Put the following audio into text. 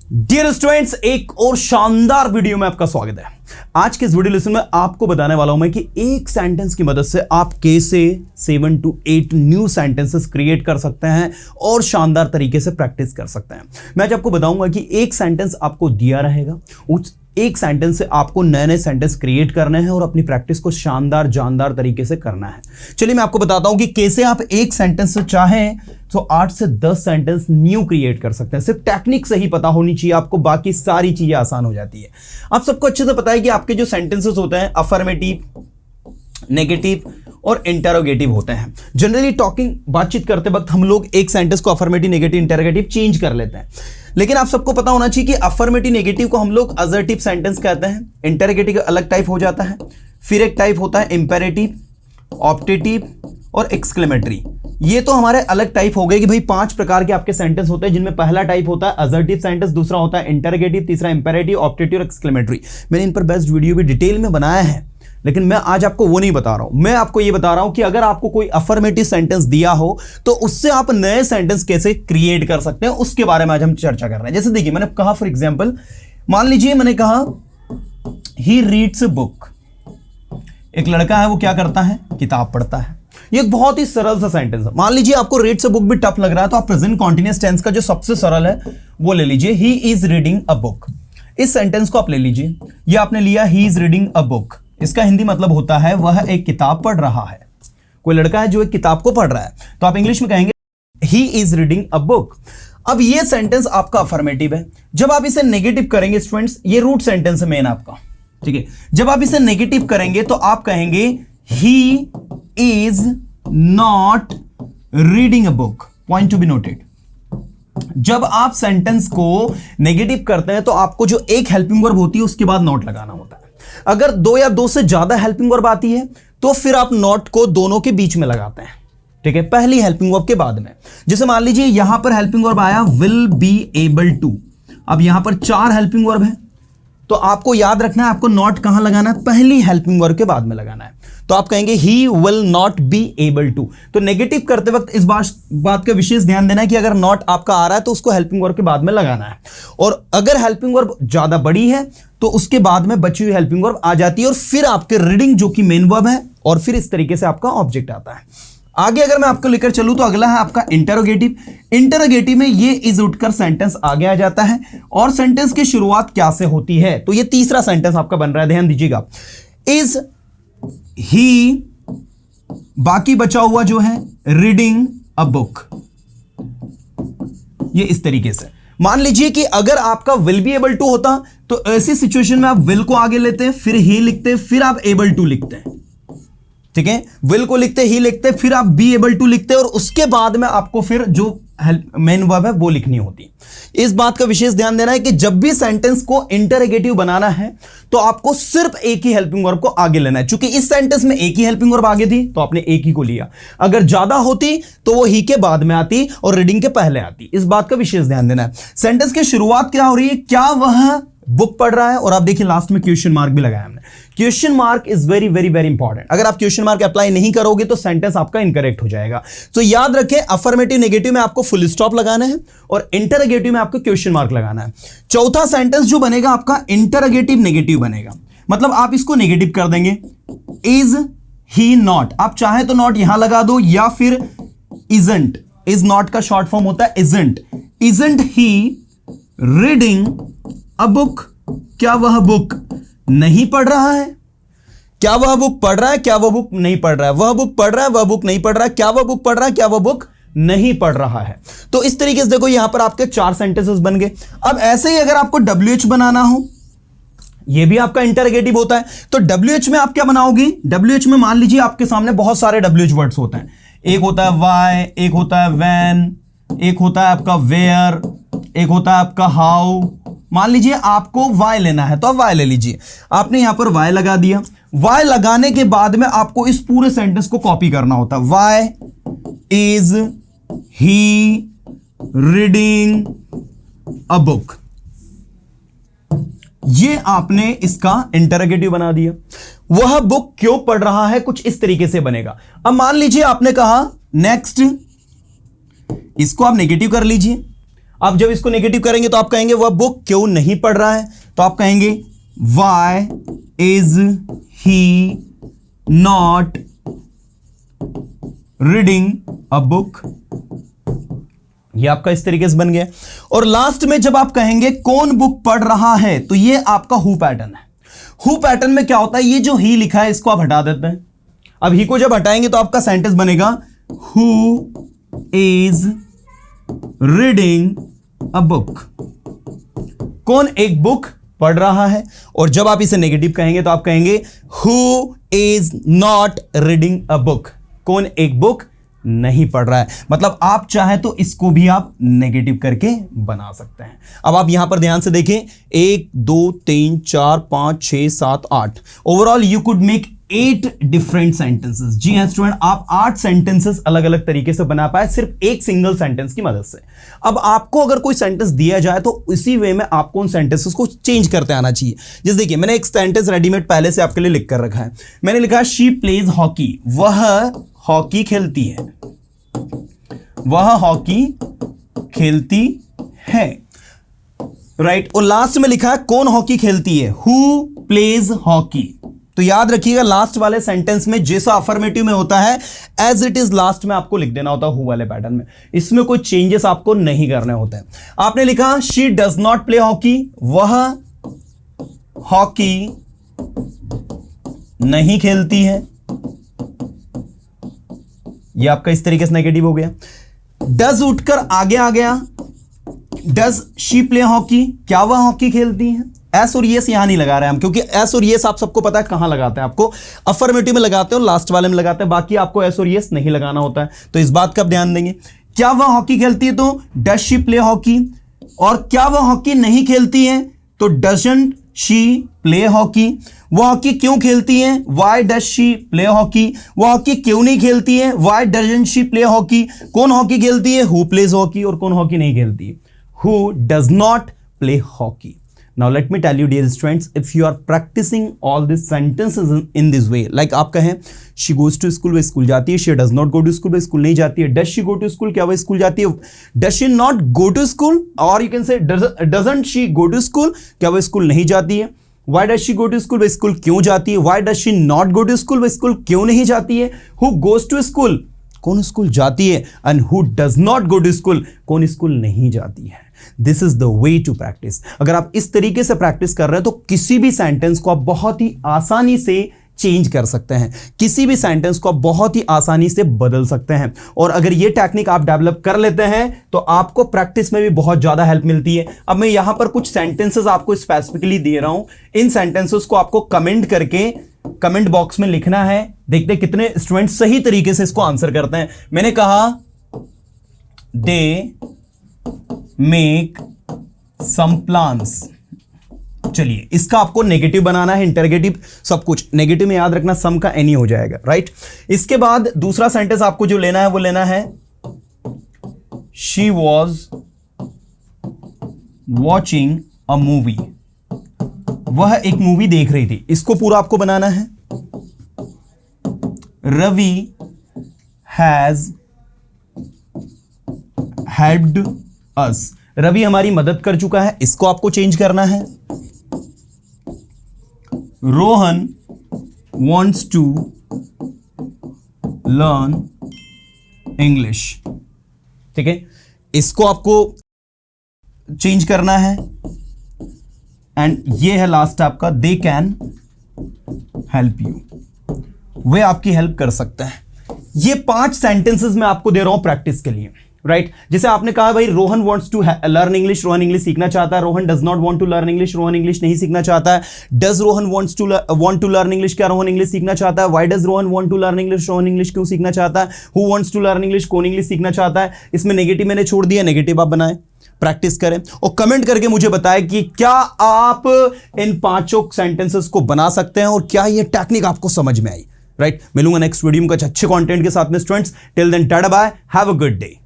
Dear students, एक और शानदार वीडियो में आपका स्वागत है। आज के इस वीडियो लेसन में आपको बताने वाला हूं मैं कि एक सेंटेंस की मदद से आप कैसे 7 to 8 न्यू सेंटेंसेस क्रिएट कर सकते हैं और शानदार तरीके से प्रैक्टिस कर सकते हैं। मैं आज आपको बताऊंगा कि एक सेंटेंस आपको दिया रहेगा, उस एक सेंटेंस से आपको नए नए सेंटेंस क्रिएट करने हैं और अपनी प्रैक्टिस को शानदार जानदार तरीके से करना है। चलिए मैं आपको बताता हूं कि कैसे आप एक सेंटेंस से चाहें तो 8 से 10 सेंटेंस न्यू क्रिएट कर सकते हैं। सिर्फ टेक्निक सही पता होनी चाहिए आपको, बाकी सारी चीजें आसान हो जाती है। आप सबको अच्छे से पता है कि आपके जो सेंटेंसेस होते हैं अफर्मेटिव, नेगेटिव और इंटरोगेटिव होते हैं। जनरली टॉकिंग बातचीत करते वक्त हम लोग एक सेंटेंस को अफर्मेटिव, नेगेटिव, इंटरोगेटिव चेंज कर लेते हैं, लेकिन आप सबको पता होना चाहिए कि अफर्मेटिव नेगेटिव को हम लोग असर्टिव सेंटेंस कहते हैं, इंटरोगेटिव अलग टाइप हो जाता है, फिर एक टाइप होता है इंपेरेटिव, ऑप्टेटिव और एक्सक्लेमेटरी। ये तो हमारे अलग टाइप हो गए कि भाई 5 प्रकार के आपके सेंटेंस होते हैं, जिनमें पहला टाइप होता है असर्टिव सेंटेंस, दूसरा होता है इंटरोगेटिव, तीसरा इंपेरेटिव, ऑप्टेटिव और एक्सक्लेमेटरी। मैंने इन पर बेस्ट वीडियो भी डिटेल में बनाया है, लेकिन मैं आज आपको वो नहीं बता रहा हूं। मैं आपको ये बता रहा हूं कि अगर आपको कोई अफर्मेटिव सेंटेंस दिया हो तो उससे आप नए सेंटेंस कैसे क्रिएट कर सकते हैं, उसके बारे में आज हम चर्चा कर रहे हैं। जैसे देखिए, मैंने कहा फॉर एग्जांपल, मान लीजिए मैंने कहा ही रीड्स अ बुक। एक लड़का है, वो क्या करता है, किताब पढ़ता है। ये एक बहुत ही सरल सा सेंटेंस है। मान लीजिए आपको रीड्स अ बुक भी टफ लग रहा है तो आप प्रेजेंट कॉन्टिन्यूअस टेंस का जो सबसे सरल है वो ले लीजिए, he is reading a book. इस सेंटेंस को आप ले लीजिए, ये आपने लिया he is reading a book. इसका हिंदी मतलब होता है वह एक किताब पढ़ रहा है। कोई लड़का है जो एक किताब को पढ़ रहा है, तो आप इंग्लिश में कहेंगे he is reading a book. अब ये सेंटेंस आपका अफर्मेटिव है। जब आप इसे नेगेटिव करेंगे स्टूडेंट्स, ये रूट सेंटेंस है मेन आपका, ठीक है। जब आप इसे नेगेटिव करेंगे तो आप कहेंगे he is not reading a book. Point to be noted. जब आप सेंटेंस को नेगेटिव करते हैं तो आपको जो एक हेल्पिंग वर्ब होती है उसके बाद नॉट लगाना होता है। अगर 2 या 2 से ज्यादा हेल्पिंग वर्ब आती है तो फिर आप नॉट को दोनों के बीच में लगाते हैं, ठीक है, पहली हेल्पिंग वर्ब के बाद में। जैसे मान लीजिए यहां पर हेल्पिंग वर्ब आया विल बी एबल टू। अब यहां पर 4 हेल्पिंग वर्ब है, तो आपको याद रखना है आपको नॉट कहां लगाना है, पहली हेल्पिंग वर्ब के बाद में लगाना है। तो आप कहेंगे he will not be able to. तो नेगेटिव करते वक्त इस बात का विशेष ध्यान देना है कि अगर नॉट आपका आ रहा है तो उसको हेल्पिंग वर्ब के बाद में लगाना है, और अगर हेल्पिंग वर्ब ज्यादा बड़ी है तो उसके बाद में बची हुई हेल्पिंग वर्ब आ जाती है, और फिर आपके रीडिंग जो कि मेन वर्ब है, और फिर इस तरीके से आपका ऑब्जेक्ट आता है। आगे अगर मैं आपको लेकर चलूं तो अगला है आपका इंटरोगेटिव। इंटरोगेटिव में ये इज उठकर सेंटेंस आगे आ जाता है, और सेंटेंस की शुरुआत क्या से होती है, तो ये तीसरा सेंटेंस आपका बन रहा है, ध्यान दीजिएगा। इज ही, बाकी बचा हुआ जो है रीडिंग अ बुक। ये इस तरीके से मान लीजिए कि अगर आपका विल बी एबल टू होता तो ऐसी सिचुएशन में आप विल को आगे लेते हैं, फिर ही लिखते, फिर आप एबल टू लिखते हैं, ठीक है। विल को लिखते, ही लिखते, फिर आप बी एबल टू लिखते, और उसके बाद में आपको फिर जो मेन वर्ब है वो लिखनी होती। इस बात का विशेष ध्यान देना है कि जब भी सेंटेंस को इंटरोगेटिव बनाना है तो आपको सिर्फ एक ही हेल्पिंग वर्ब को आगे लेना है। चूंकि इस सेंटेंस में एक ही हेल्पिंग वर्ब आगे थी तो आपने एक ही को लिया, अगर ज्यादा होती तो वो ही के बाद में आती और रीडिंग के पहले आती। इस बात का विशेष ध्यान देना है। सेंटेंस की शुरुआत क्या हो रही है, क्या वह बुक पढ़ रहा है, और आप देखिए लास्ट में क्वेश्चन मार्क भी लगाया हमने। Question mark is very very very important. अगर आप क्वेश्चन मार्क अप्लाई नहीं करोगे तो सेंटेंस आपका इनकरेक्ट हो जाएगा। तो याद रखें, अफर्मेटिव नेगेटिव में आपको फुल स्टॉप लगाना है और इंटरोगेटिव में आपको क्वेश्चन मार्क लगाना है। चौथा सेंटेंस जो बनेगा आपका इंटरोगेटिव नेगेटिव बनेगा, मतलब आप इसको नेगेटिव कर देंगे। इज ही नॉट, आप चाहे तो नॉट यहां लगा दो, या फिर इजंट। इज नॉट का शॉर्ट फॉर्म होता है isn't. Isn't he reading a book, क्या वह बुक नहीं पढ़ रहा है, क्या वह बुक पढ़ रहा है, क्या वह बुक नहीं पढ़ रहा है, वह बुक पढ़ रहा है, वह बुक नहीं पढ़ रहा है, क्या वह बुक पढ़ रहा है, क्या वह बुक नहीं पढ़ रहा है। तो इस तरीके से देखो यहां पर आपके 4 सेंटेंसेस बन गए। अब ऐसे ही अगर आपको WH बनाना हो, यह भी आपका इंटरोगेटिव होता है, तो WH में आप क्या बनाओगे, WH में मान लीजिए आपके सामने बहुत सारे WH वर्ड्स होते हैं। एक होता है वाई, एक होता है वैन, एक होता है आपका वेयर, एक होता है आपका हाउ। मान लीजिए आपको वाई लेना है तो आप वाई ले लीजिए। आपने यहां पर वाई लगा दिया। वाई लगाने के बाद में आपको इस पूरे सेंटेंस को कॉपी करना होता है। Why is he reading a book. ये आपने इसका इंटरोगेटिव बना दिया। वह बुक क्यों पढ़ रहा है, कुछ इस तरीके से बनेगा। अब मान लीजिए आपने कहा नेक्स्ट, इसको आप नेगेटिव कर लीजिए। आप जब इसको नेगेटिव करेंगे तो आप कहेंगे वह बुक क्यों नहीं पढ़ रहा है, तो आप कहेंगे why is he not reading a book. ये आपका इस तरीके से बन गया। और लास्ट में जब आप कहेंगे कौन बुक पढ़ रहा है, तो ये आपका हु पैटर्न है। हु पैटर्न में क्या होता है, ये जो ही लिखा है इसको आप हटा देते हैं। अब ही को जब हटाएंगे तो आपका सेंटेंस बनेगा who is reading a book, कौन एक बुक पढ़ रहा है। और जब आप इसे नेगेटिव कहेंगे तो आप कहेंगे who is not reading a book, कौन एक बुक नहीं पढ़ रहा है। मतलब आप चाहे तो इसको भी आप नेगेटिव करके बना सकते हैं। अब आप यहां पर ध्यान से देखें, 1 2 3 4 5 6 7 8, overall you could make 8 different sentences. जी हां स्टूडेंट, आप 8 सेंटेंसेस अलग अलग तरीके से बना पाए सिर्फ एक सिंगल सेंटेंस की मदद से। अब आपको अगर कोई सेंटेंस दिया जाए तो इसी वे में आपको उन सेंटेंसेस को चेंज करते आना चाहिए। जैसे देखिए, मैंने एक सेंटेंस रेडीमेड पहले से आपके लिए लिख कर रखा है। मैंने लिखा शी प्लेज हॉकी, वह हॉकी खेलती है, वह हॉकी खेलती है, राइट। और लास्ट में लिखा है कौन हॉकी खेलती है, हु प्लेज हॉकी। तो याद रखिएगा, लास्ट वाले सेंटेंस में जैसा अफर्मेटिव में होता है एज इट इज लास्ट में आपको लिख देना होता है हु वाले पैटर्न में। इसमें कोई चेंजेस आपको नहीं करने होते हैं। आपने लिखा she does not play hockey, वह हॉकी नहीं खेलती है, यह आपका इस तरीके से नेगेटिव हो गया। डज उठकर आगे आ गया, डज शी प्ले हॉकी, क्या वह हॉकी खेलती है। एस और येस यहां नहीं लगा रहे हैं हम, क्योंकि एस और येस आप सबको पता है कहां लगाते हैं, आपको अफर्मेटिव में लगाते हैं और लास्ट वाले में लगाते हैं, बाकी आपको एस और येस नहीं लगाना होता है। तो इस बात का आप ध्यान देंगे। क्या वह हॉकी खेलती है, तो डज शी प्ले हॉकी। और क्या वह हॉकी नहीं खेलती है, तो डजंट शी प्ले हॉकी। वह हॉकी क्यों खेलती है, why does she play hockey. वह हॉकी क्यों नहीं खेलती है, why doesn't she play hockey. कौन हॉकी खेलती है, हु प्लेज हॉकी। और कौन हॉकी नहीं खेलती है, who does not play hockey. Now let me tell you dear students, if you are practicing all these sentences in this way, like आप कहें she goes to school, वह school जाती है, she does not go to school, वह school नहीं जाती है, does she go to school, क्या वह स्कूल जाती है, does she not go to school, or you can say doesn't she go to school, क्या वह स्कूल नहीं जाती है। Why does she go to school, वह स्कूल क्यों जाती है। Why does she not go to school, वह स्कूल क्यों नहीं जाती है। Who goes to school, कौन स्कूल जाती है। And who does not go to school, कौन स्कूल नहीं जाती है। This is the way to practice. अगर आप इस तरीके से प्रैक्टिस कर रहे हैं तो किसी भी सेंटेंस को आप बहुत ही आसानी से चेंज कर सकते हैं, किसी भी सेंटेंस को आप बहुत ही आसानी से बदल सकते हैं। और अगर ये टेक्निक आप डेवलप कर लेते हैं तो आपको प्रैक्टिस में भी बहुत ज्यादा हेल्प मिलती है। अब मैं यहां पर कुछ सेंटेंसेस आपको स्पेसिफिकली दे रहा हूं, इन सेंटेंसेस को आपको कमेंट करके कमेंट बॉक्स में लिखना है। देखते हैं कितने स्टूडेंट सही तरीके से इसको आंसर करते हैं। मैंने कहा दे मेक सम प्लान्स। चलिए, इसका आपको नेगेटिव बनाना है, इंटरगेटिव सब कुछ नेगेटिव में याद रखना, सम का एनी हो जाएगा, राइट। इसके बाद दूसरा सेंटेंस आपको जो लेना है वो लेना है she was watching a movie, वह एक मूवी देख रही थी। इसको पूरा आपको बनाना है Ravi has helped us, Ravi हमारी मदद कर चुका है। इसको आपको चेंज करना है Rohan wants to learn English, ठीक है। इसको आपको चेंज करना है। एंड ये है लास्ट आपका दे कैन हेल्प यू, वे आपकी हेल्प कर सकते हैं। ये 5 सेंटेंसेस मैं आपको दे रहा हूं प्रैक्टिस के लिए, राइट। जैसे आपने कहा भाई Rohan wants to learn English, Rohan English सीखना चाहता है। Rohan does not want to learn English, Rohan English नहीं सीखना चाहता है। Does Rohan wants to want to learn English, क्या रोहन इंग्लिश सीखना चाहता है। Why does Rohan want to learn English, Rohan English क्यों सीखना चाहता है। Who wants to learn English, कौन इंग्लिश सीखना चाहता है। इसमें नेगेटिव मैंने छोड़ दिया, नेगेटिव आप बनाएं, प्रैक्टिस करें और कमेंट करके मुझे बताएं कि क्या आप इन 5 सेंटेंसेस को बना सकते हैं और क्या ये टेक्निक आपको समझ में आई, राइट। मिलूंगा नेक्स्ट वीडियो में कुछ अच्छे कंटेंट के साथ में students. Till then tata bye, have a good day.